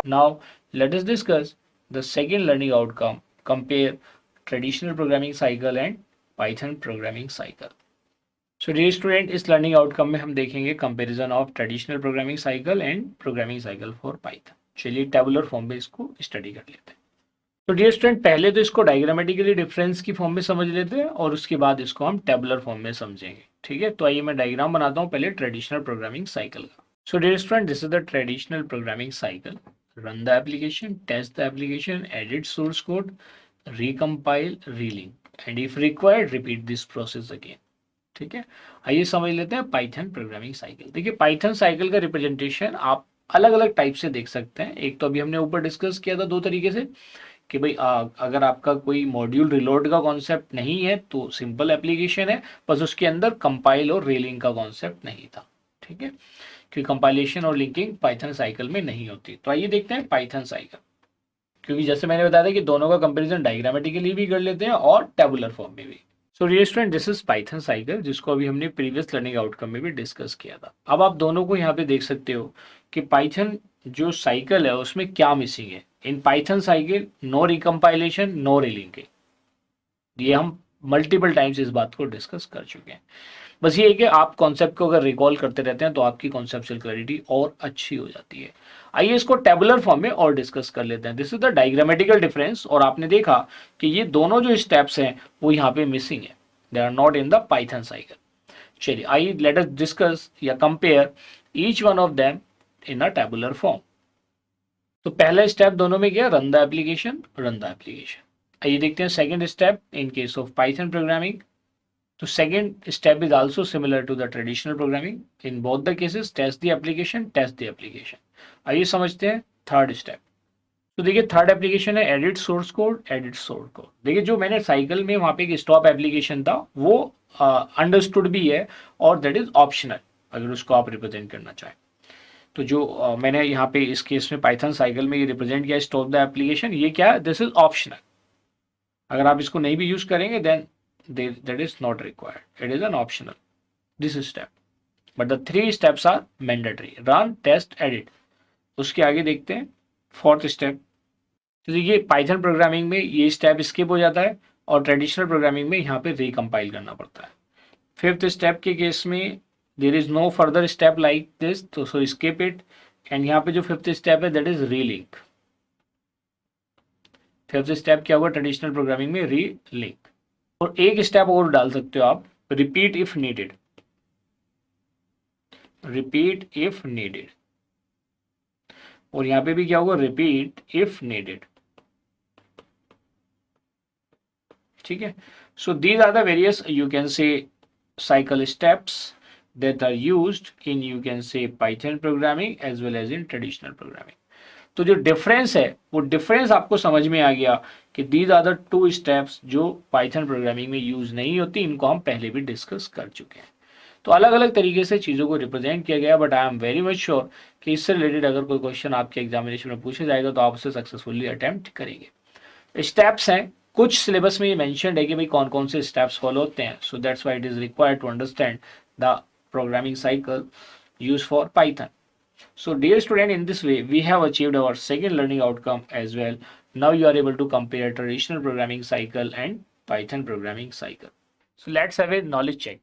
Now let us discuss the second learning outcome. Compare traditional programming cycle and Python programming cycle. So dear student, इस learning outcome में हम देखेंगे comparison of traditional programming cycle and programming cycle for Python. चलिए tabular form में इसको study कर लेते हैं. तो डियर स्टूडेंट, पहले तो इसको डायग्रामेटिकली डिफरेंस की फॉर्म में समझ लेते हैं और उसके बाद इसको हम टेबुलर फॉर्म में समझेंगे. ठीक है, तो आइए मैं डायग्राम बनाता हूँ पहले ट्रेडिशनल प्रोग्रामिंग साइकिल का. So dear student, this is the traditional programming cycle. Run the application, test the application, edit source code, recompile, relink, and if required repeat this process again. ठीक है, आइए समझ लेते हैं पाइथन प्रोग्रामिंग साइकिल. देखिए Python cycle का representation आप अलग अलग टाइप से देख सकते हैं. एक तो अभी हमने ऊपर डिस्कस किया था दो तरीके से कि भाई अगर आपका कोई मॉड्यूल रिलोड का कॉन्सेप्ट नहीं है तो सिंपल एप्लीकेशन है, बस उसके अंदर कंपाइल और रीलिंक का कॉन्सेप्ट नहीं था. ठीक है, क्योंकि कंपाइलेशन और लिंकिंग पाइथन साइकिल में नहीं होती. तो आइए देखते हैं पाइथन साइकिल, क्योंकि जैसे मैंने बताया था कि दोनों का कंपैरिजन डायग्रामेटिकली भी कर लेते हैं और टेबुलर फॉर्म में भी. So dear student, this is Python cycle जिसको अभी हमने प्रीवियस लर्निंग आउटकम में भी डिस्कस किया था. अब आप दोनों को यहाँ पे देख सकते हो कि पाइथन जो साइकिल है उसमें क्या मिसिंग है. In Python cycle no recompilation, no relinking. ये हम मल्टीपल टाइम्स इस बात को डिस्कस कर चुके हैं. बस ये है कि आप कॉन्सेप्ट को अगर रिकॉल करते रहते हैं तो आपकी कॉन्सेप्चुअल क्लैरिटी और अच्छी हो जाती है. आइए इसको टेबुलर फॉर्म में और डिस्कस कर लेते हैं. This is the diagrammatical difference. और आपने देखा कि ये दोनों जो स्टेप्स हैं वो यहाँ पे मिसिंग है. They are not in the Python cycle. चलिए आइए लेट अस डिस्कस या compare each one of them in a tabular form. तो पहला स्टेप दोनों में क्या, run the application, run the application. आइए देखते हैं second step in case of Python programming. तो second step is also similar to the traditional programming. In both the cases, test the application, test the application. आइए समझते हैं third step. तो देखिए third application है edit source code, edit source code. देखिए जो मैंने साइकिल में वहां पे एक स्टॉप एप्लीकेशन था वो अंडरस्टूड भी है और दैट इज ऑप्शनल अगर उसको आप रिप्रेजेंट करना चाहें. तो जो मैंने यहाँ पे इस केस में पाइथन साइकिल में ये रिप्रेजेंट किया स्टॉप द एप्लीकेशन, ये क्या है, दिस इज ऑप्शनल. अगर आप इसको नहीं भी यूज करेंगे then that is not required. It is an optional. This step. But the three steps are mandatory. Run, test, edit. उसके आगे देखते हैं फोर्थ स्टेप. तो देखिए पाइथन प्रोग्रामिंग में ये स्टेप स्किप हो जाता है और ट्रेडिशनल प्रोग्रामिंग में यहाँ पे रिकम्पाइल करना पड़ता है. फिफ्थ स्टेप के केस में there is no further step like this, तो सो स्किप इट. एंड यहाँ पे जो फिफ्थ स्टेप है that is relink. Fifth step क्या होगा ट्रेडिशनल प्रोग्रामिंग में, रीलिंक. और एक स्टेप और डाल सकते हो आप, repeat if needed. Repeat if needed. और यहां पे भी क्या होगा, रिपीट इफ नीडेड. ठीक है, so these are the various you can say cycle steps that are used in you can say Python programming as well as in traditional programming. तो जो डिफरेंस है वो डिफरेंस आपको समझ में आ गया कि these are the two steps जो पाइथन प्रोग्रामिंग में यूज नहीं होती. इनको हम पहले भी डिस्कस कर चुके हैं. तो अलग अलग तरीके से चीज़ों को रिप्रेजेंट किया गया. But I am very much sure कि इससे रिलेटेड अगर कोई क्वेश्चन आपके एग्जामिनेशन में पूछा जाएगा तो आप उसे सक्सेसफुली अटेम्प्ट करेंगे. स्टेप्स हैं, कुछ सिलेबस में ये मैंशन है कि भाई कौन कौन से स्टेप्स फॉलो होते हैं. So that's why it is required to understand the programming cycle use for Python. So dear student, in this way we have achieved our second learning outcome as well. Now you are able to compare traditional programming cycle and Python programming cycle. So let's have a knowledge check.